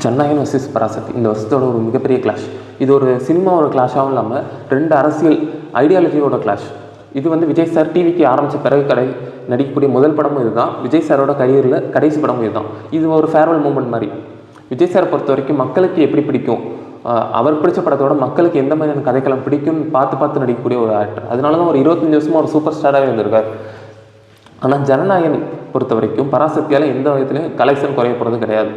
Jananayagan versus Parasakthi இந்த வருஷத்தோட ஒரு மிகப்பெரிய கிளாஷ். இது ஒரு சினிமாவோட கிளாஷாகவும் இல்லாமல் 2 அரசியல் ஐடியாலஜியோட கிளாஷ். இது விஜய் சார் டிவிக்கு ஆரம்பித்த பிறகு நடிக்கக்கூடிய முதல் படமும் இதுதான். விஜய் சாரோட கரியரில் கடைசி படமும் இதுதான். இது ஒரு ஃபேர்வெல் மூமெண்ட் மாதிரி. விஜய் சாரை பொறுத்த வரைக்கும் மக்களுக்கு எப்படி பிடிக்கும், அவர் பிடிச்ச படத்தோட மக்களுக்கு எந்த மாதிரியான கதைக்களம் பிடிக்கும்னு பார்த்து நடிக்கக்கூடிய ஒரு ஆக்டர். அதனால தான் ஒரு 25 வருஷமாக ஒரு சூப்பர் ஸ்டாராகவே இருந்திருக்கார். ஆனால் ஜனநாயகன் பொறுத்த வரைக்கும் பராசக்தியால் எந்த விதத்துலையும் கலெக்ஷன் குறைய போகிறது கிடையாது.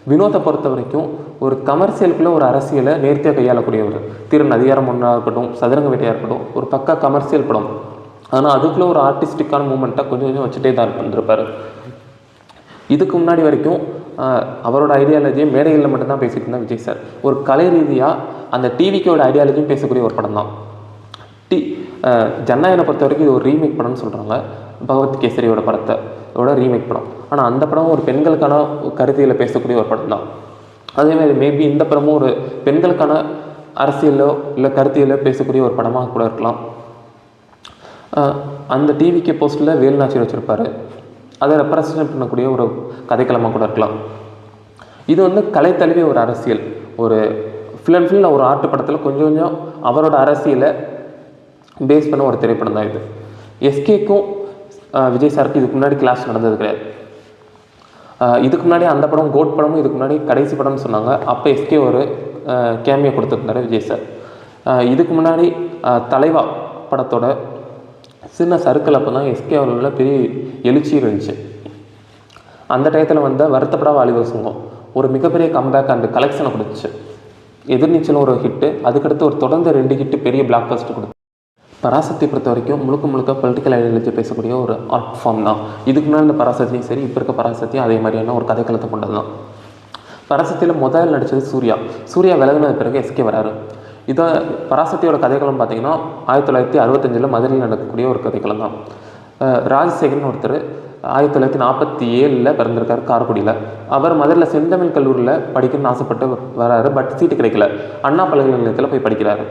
வினோத்தை பொறுத்த வரைக்கும் ஒரு கமர்ஷியலுக்குள்ளே ஒரு அரசியலை நேர்த்தியாக கையாளக்கூடியவர். திறன் அதிகாரம் ஒன்றாக இருக்கட்டும், சதுரங்க வேட்டையாக இருக்கட்டும், ஒரு பக்கா கமர்ஷியல் படம். ஆனால் அதுக்குள்ளே ஒரு ஆர்டிஸ்டிக்கான மூமெண்ட்டாக கொஞ்சம் வச்சுட்டே தான் இருந்திருப்பார். இதுக்கு முன்னாடி வரைக்கும் அவரோட ஐடியாலஜியை மேடைகளில் மட்டும்தான் பேசிட்டு இருந்தால் விஜய் சார். ஒரு கலை ரீதியாக அந்த டிவிக்கோட ஐடியாலஜியும் பேசக்கூடிய ஒரு படம் தான் ஜனநாயகனை பொறுத்த வரைக்கும். இது ஒரு ரீமேக் படம்னு சொல்கிறாங்க, பகவத் கேசரியோட படத்தோட ரீமேக் படம். ஆனால் அந்த படம் ஒரு பெண்களுக்கான கருத்தியலை பேசக்கூடிய ஒரு படம் தான். அதேமாதிரி மேபி இந்த படமும் ஒரு பெண்களுக்கான அரசியலோ இல்லை கருத்தியலோ பேசக்கூடிய ஒரு படமாக கூட இருக்கலாம். அந்த டிவிக்கு போஸ்ட்டில் வேலுநாச்சியர் வச்சுருப்பார், அதை ரெப்ரசன்ட் பண்ணக்கூடிய ஒரு கதைக்களமாக கூட இருக்கலாம். இது கலை தழுவிய ஒரு அரசியல், ஒரு ஃபுல் அண்ட் ஃபுல் ஒரு ஆர்ட் படத்தில் கொஞ்சம் அவரோட அரசியலை பேஸ் பண்ண ஒரு திரைப்படம் தான் இது. எஸ்கேக்கும் விஜய் சாருக்கு இதுக்கு முன்னாடி கிளாஸ் நடந்தது கிடையாது. இதுக்கு முன்னாடி அந்த படம் கோட் படமும் இதுக்கு முன்னாடி கடைசி படம்னு சொன்னாங்க. அப்போ எஸ்கே ஒரு கேமியா கொடுத்துருந்தாரு விஜய் சார். இதுக்கு முன்னாடி தலைவா படத்தோட சின்ன சர்க்கிள் அப்போ தான் எஸ்கே அவர்களில் பெரிய எழுச்சி இருந்துச்சு. அந்த டயத்தில் வருத்தப்பட வாலிபர் சங்கம் ஒரு மிகப்பெரிய கம்பேக் அண்ட் கலெக்ஷனை கொடுத்துச்சு. எதிர்நீச்சலும் ஒரு ஹிட்டு, அதுக்கடுத்து ஒரு தொடர்ந்து 2 ஹிட்டு பெரிய பிளாக் பஸ்ட் கொடுத்து. பராசக்தி பொறுத்த வரைக்கும் முழுக்க பொலிட்டிக்கல் ஐடியாலஜி பேசக்கூடிய ஒரு ஆர்ட் ஃபார்ம் தான். இதுக்கு முன்னாடி இந்த பராசக்தியும் சரி, இப்போ இருக்க பராசக்தியும் அதே மாதிரியான ஒரு கதைக்களத்தை கொண்டது தான். பராசக்தியில் முதல் நடித்தது சூர்யா விலகினது பிறகு எஸ்கே வராரு. இதை பராசக்தியோட கதைக்களம் பார்த்திங்கன்னா 1965 மதுரையில் நடக்கக்கூடிய ஒரு கதைக்களம் தான். ராஜசேகரன் ஒருத்தர் 1947 பிறந்திருக்காரு காரைக்குடியில். அவர் மதுரையில் செந்தமிழ் கல்லூரியில் படிக்கணும்னு ஆசைப்பட்டு வராரு. பட் சீட்டு கிடைக்கல. அண்ணா பல்கலைக்கழகத்தில் போய் படிக்கிறாரு.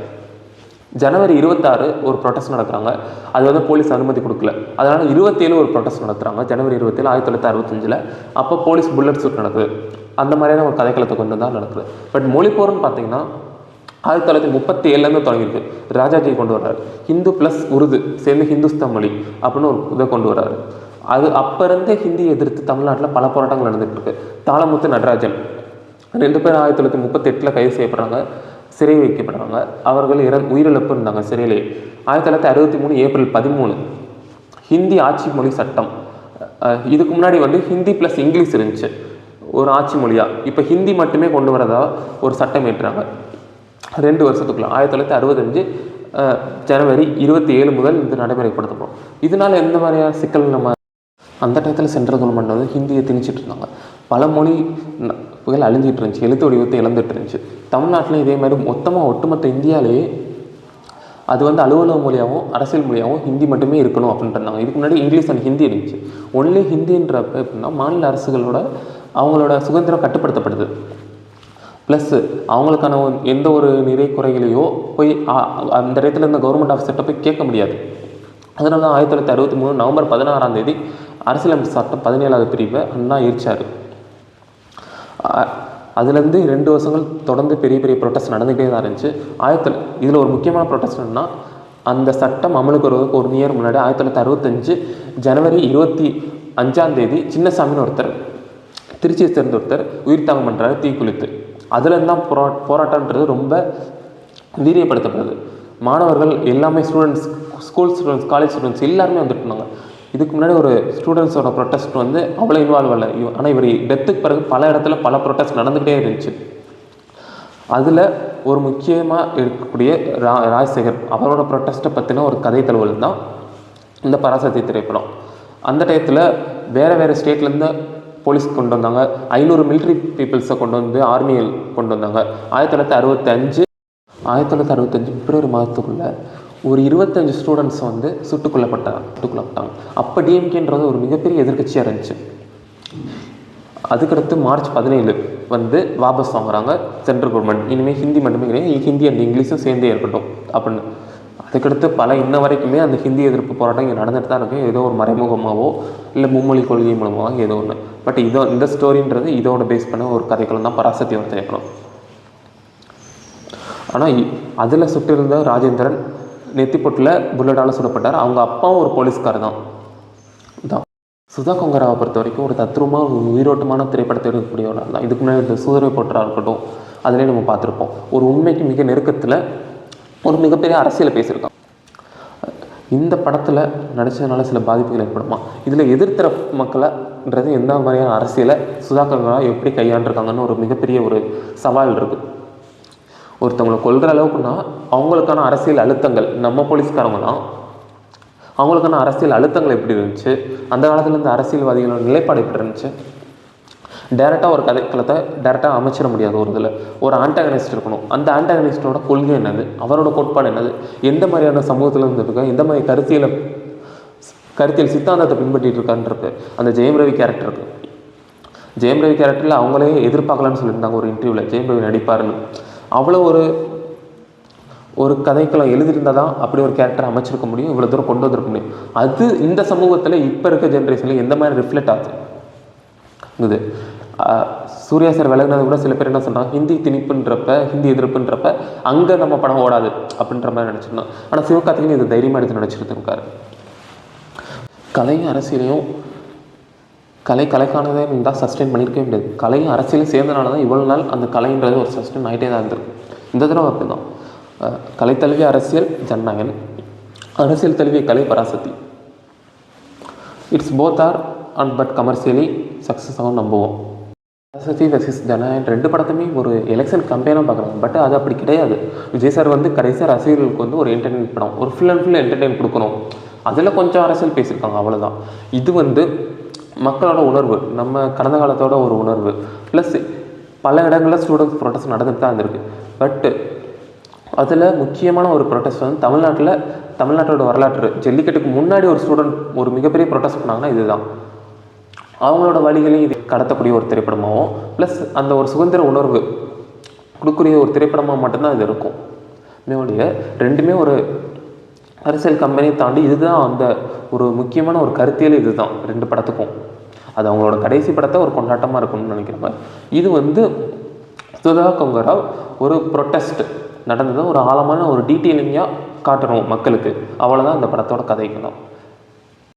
ஜனவரி 26 ஒரு ப்ரொட்டஸ்ட் நடக்கிறாங்க. அது போலீஸ் அனுமதி கொடுக்கல. அதனால் 27 ஒரு ப்ரொட்டஸ்ட் நடத்துகிறாங்க. ஜனவரி 27 1965. அப்போ போலீஸ் புல்லட் ஷூட் நடக்குது. அந்த மாதிரியான ஒரு கதைக்களத்தை கொண்டு தான் நடக்குது. பட் மொழிப்போர்னு பார்த்தீங்கன்னா 1937 தொடங்கியிருக்கு. ராஜாஜி கொண்டு வர்றாரு. ஹிந்து ப்ளஸ் உருது சேர்ந்து ஹிந்துஸ்தான் மொழி அப்படின்னு ஒரு இதை கொண்டு வர்றாரு. அது அப்போ இருந்தே ஹிந்தியை எதிர்த்து தமிழ்நாட்டில் பல போராட்டங்கள் நடந்துகிட்டு இருக்கு. தாளமுத்து நடராஜன் 2 பேர் 1938 கைது செய்யப்படுறாங்க, சிறை வைக்கப்படுறாங்க. அவர்கள் உயிரிழப்பு இருந்தாங்க சிறையிலே. 1963 ஏப்ரல் 13 ஹிந்தி ஆட்சி மொழி சட்டம். இதுக்கு முன்னாடி ஹிந்தி ப்ளஸ் இங்கிலீஷ் இருந்துச்சு ஒரு ஆட்சி மொழியாக. இப்போ ஹிந்தி மட்டுமே கொண்டு வரதா ஒரு சட்டம் ஏற்றுறாங்க 2 வருஷத்துக்குள்ள. 1965 ஜனவரி 27 முதல் இது நடைமுறைப்படுத்தப்படும். இதனால் எந்த மாதிரியான சிக்கல் நம்ம அந்த டயத்தில் சென்ட்ரல் கவர்மெண்ட் ஹிந்தியை திணிச்சிட்டு இருந்தாங்க. பல மொழி அழிஞ்சிட்டு இருந்துச்சு, எழுத்து வடிவத்தை இழந்துட்டு இருந்துச்சு. தமிழ்நாட்டில் இதே மாதிரி ஒட்டுமொத்த இந்தியாவிலேயே அது அலுவலக மொழியாகவும் அரசியல் மொழியாகவும் ஹிந்தி மட்டுமே இருக்கணும் அப்படின்ட்டு இருந்தாங்க. இதுக்கு முன்னாடி இங்கிலீஷ் அண்ட் ஹிந்தி இருந்துச்சு. ஒன்லி ஹிந்தின்றப்ப எப்படின்னா மாநில அரசுகளோட அவங்களோட சுதந்திரம் கட்டுப்படுத்தப்படுது. ப்ளஸ் அவங்களுக்கான எந்த ஒரு நிறை குறைகளையோ போய் அந்த இடத்துல இருந்த கவர்மெண்ட் ஆஃபீஸர்கிட்ட போய் கேட்க முடியாது. அதனால தான் 1963 நவம்பர் 16 அரசியலமைப்பு சட்டம் 17வது பிரிவை அண்ணா ஈர்ச்சார். அதுலேருந்து 2 வருஷங்கள் தொடர்ந்து பெரிய ப்ரொட்டஸ்ட் நடந்துகிட்டே தான் இருந்துச்சு. இதில் ஒரு முக்கியமான ப்ரொட்டஸ்ட் என்னன்னா, அந்த சட்டம் அமலுக்கு வருவதற்கு ஒரு இயர் முன்னாடி 1965 ஜனவரி 25 சின்னசாமின்னு ஒருத்தர் திருச்சியை சேர்ந்த ஒருத்தர் உயிர் தாங்கம் பண்ணுறாரு தீக்குளித்து. அதுலேருந்து தான் போராட்டம்ன்றது ரொம்ப வீரியப்படுத்தப்படுது. மாணவர்கள் எல்லாமே ஸ்கூல் ஸ்டூடெண்ட்ஸ் காலேஜ் ஸ்டூடெண்ட்ஸ் எல்லாருமே வந்துட்டுருந்தாங்க. இதுக்கு முன்னாடி ஒரு ஸ்டூடெண்ட்ஸோட ப்ரொட்டஸ்ட் அவ்வளோ இன்வால்வ் இல்லை. ஆனால் இவர் டெத்துக்கு பிறகு பல இடத்துல பல ப்ரொட்டஸ்ட் நடந்துகிட்டே இருந்துச்சு. அதில் ஒரு முக்கியமாக இருக்கக்கூடிய ராஜசேகர் அவரோட ப்ரொட்டஸ்ட்டை பற்றின ஒரு கதை தழுவல் தான் இந்த பராசக்தி திரைப்படம். அந்த டயத்தில் வேறு ஸ்டேட்லேருந்து போலீஸ் கொண்டு வந்தாங்க. 500 மிலிட்ரி பீப்புள்ஸை கொண்டு ஆர்மியில் கொண்டு வந்தாங்க. 1965 பிப்ரவரி மாதத்துக்குள்ளே ஒரு 25 ஸ்டூடெண்ட்ஸ் சுட்டுக் கொல்லப்பட்டாங்க. அப்போ டிஎம்கேன்றது ஒரு மிகப்பெரிய எதிர்கட்சியாக இருந்துச்சு. அதுக்கடுத்து மார்ச் 17 வாபஸ் வாங்குறாங்க சென்ட்ரல் கவர்மெண்ட். இனிமேல் ஹிந்தி மட்டுமே கிடையாது, ஹிந்தி அண்ட் இங்கிலீஷும் சேர்ந்தே இருக்கட்டும் அப்படின்னு. அதுக்கடுத்து இன்ன வரைக்குமே அந்த ஹிந்தி எதிர்ப்பு போராட்டம் இங்கே நடந்துட்டு தான் இருக்குது. ஏதோ ஒரு மறைமுகமாகவோ இல்லை மும்மொழி கொள்கை மூலமாக ஏதோ ஒன்று. பட் இந்த ஸ்டோரின்றது இதோட பேஸ் பண்ண ஒரு கதைக்களம் தான் பராசக்தியோட திரைப்படம். ஆனால் அதில் சுட்டிருந்த ராஜேந்திரன் நெத்திப்பொட்டில் புல்லட்டால் சுடப்பட்டார். அவங்க அப்பாவும் ஒரு போலீஸ்கார் தான். சுதா கொங்கராவை பொறுத்த வரைக்கும் ஒரு தத்ரூபமாக உயிரோட்டமான திரைப்படத்தை எடுக்கக்கூடியவர்கள் தான். இதுக்கு முன்னாடி இந்த சூதரை போட்டராக இருக்கட்டும், அதிலே நம்ம பார்த்துருப்போம். ஒரு உண்மைக்கு மிக நெருக்கத்தில் ஒரு மிகப்பெரிய அரசியலை பேசியிருக்கான். இந்த படத்தில் நடித்ததுனால சில பாதிப்புகள் ஏற்படுமா, இதில் எதிர்த்தர மக்களைன்றது எந்த மாதிரியான அரசியலை சுதா கொங்கரா எப்படி கையாண்டிருக்காங்கன்னு ஒரு மிகப்பெரிய ஒரு சவால் இருக்குது. ஒருத்தவங்களை கொல்கிற அளவுக்குன்னா அவங்களுக்கான அரசியல் அழுத்தங்கள், நம்ம போலீஸ்காரங்க தான், அவங்களுக்கான அரசியல் அழுத்தங்கள் எப்படி இருந்துச்சு, அந்த காலத்தில் இருந்த அரசியல்வாதிகளோட நிலைப்பாடு எப்படி இருந்துச்சு. டேரெக்டாக ஒரு கதைக்களத்தை டேரெக்டாக அமைச்சிட முடியாது. ஒரு இதில் ஒரு ஆன்டாகனிஸ்ட் இருக்கணும். அந்த ஆன்டாகனிஸ்டோட கொள்கை என்னது, அவரோட கோட்பாடு என்னது, எந்த மாதிரியான சமூகத்தில் இருந்துருக்கா, எந்த மாதிரி கருத்தியல் சித்தாந்தத்தை பின்பற்றிட்டு இருக்கான்றது அந்த ஜெயம் ரவி கேரக்டர் இருக்குது. ஜெயம் ரவி கேரக்டரில் அவங்களே எதிர்பார்க்கலான்னு சொல்லியிருந்தாங்க ஒரு இன்டர்வியூவில், ஜெயம் ரவி நடிப்பாருன்னு. அவ்வளோ ஒரு கதைக்களம் எழுதியிருந்தால் தான் அப்படி ஒரு கேரக்டர் அமைச்சிருக்க முடியும், இவ்வளோ தூரம் கொண்டு வந்திருக்க முடியும். அது இந்த சமூகத்தில் இப்போ இருக்க ஜென்ரேஷனில் எந்த மாதிரி ரிஃப்ளெக்ட் ஆகுது. இது சூர்யா சார் விலகினது கூட சில பேர் என்ன சொல்கிறாங்க, ஹிந்தி திணிப்புன்றப்ப, ஹிந்தி எதிர்ப்புன்றப்ப அங்கே நம்ம படம் ஓடாது அப்படின்ற மாதிரி நினச்சிருந்தோம். ஆனால் சிவகார்த்திகேயன் இது தைரியமாக எடுத்து நடிச்சிட்டு இருக்காரு. கலையும் அரசியலையும் கலைக்கானதே இருந்தால் சஸ்டெயின் பண்ணியிருக்கவே முடியாது. கலையும் அரசியலும் சேர்ந்தனால தான் இவ்வளோ நாள் அந்த கலைன்றது ஒரு சஸ்டெயின் ஆகிட்டே தான் இருந்திருக்கு. இந்த தடவை அப்படி தான் கலை தழுவிய அரசியல் ஜனநாயகன், அரசியல் தழுவிய கலை Parasakthi. It's both art and but commercially success ஆகும் நம்புவோம். பராசக்தி வெர்சஸ் ஜனநாயகன் ரெண்டு படத்துமே ஒரு எலெக்ஷன் கம்பெயினாக பார்க்குறாங்க. பட் அது அப்படி கிடையாது. விஜய் சார் கடைசியாக ரசிகர்களுக்கு ஒரு என்டர்டெயின்மெண்ட் படம், ஒரு ஃபுல் அண்ட் ஃபுல் என்டர்டெயின் கொடுக்கணும், அதில் கொஞ்சம் அரசியல் பேசியிருக்காங்க, அவ்வளோதான். இது மக்களோட உணர்வு, நம்ம கடந்த காலத்தோட ஒரு உணர்வு, ப்ளஸ் பல இடங்களில் ஸ்டூடெண்ட்ஸ் ப்ரொட்டஸ்ட் நடந்துட்டு தான் இருந்திருக்கு. பட்டு அதில் முக்கியமான ஒரு ப்ரொட்டஸ்ட் தமிழ்நாட்டோட வரலாற்று ஜல்லிக்கட்டுக்கு முன்னாடி ஒரு ஸ்டூடெண்ட் ஒரு மிகப்பெரிய ப்ரொட்டஸ்ட் பண்ணாங்கன்னா இதுதான். அவங்களோட வழிகளையும் இது கடத்தக்கூடிய ஒரு திரைப்படமாகவும், ப்ளஸ் அந்த ஒரு சுதந்திர உணர்வு கொடுக்கக்கூடிய ஒரு திரைப்படமாக மட்டும்தான் இது இருக்கும். ரெண்டுமே ஒரு அரசியல் கம்பெனியை தாண்டி இதுதான் அந்த ஒரு முக்கியமான ஒரு கருத்தியல். இதுதான் ரெண்டு படத்துக்கும். அது அவங்களோட கடைசி படத்தை ஒரு கொண்டாட்டமாக இருக்கணும்னு நினைக்கிற மாதிரி. இது சுதா கொங்கரா ஒரு ப்ரொட்டஸ்ட் நடந்தது ஒரு ஆழமான ஒரு டீட்டெயிலிங்காக காட்டணும் மக்களுக்கு, அவ்வளோதான் இந்த படத்தோட கதைக்கலாம்.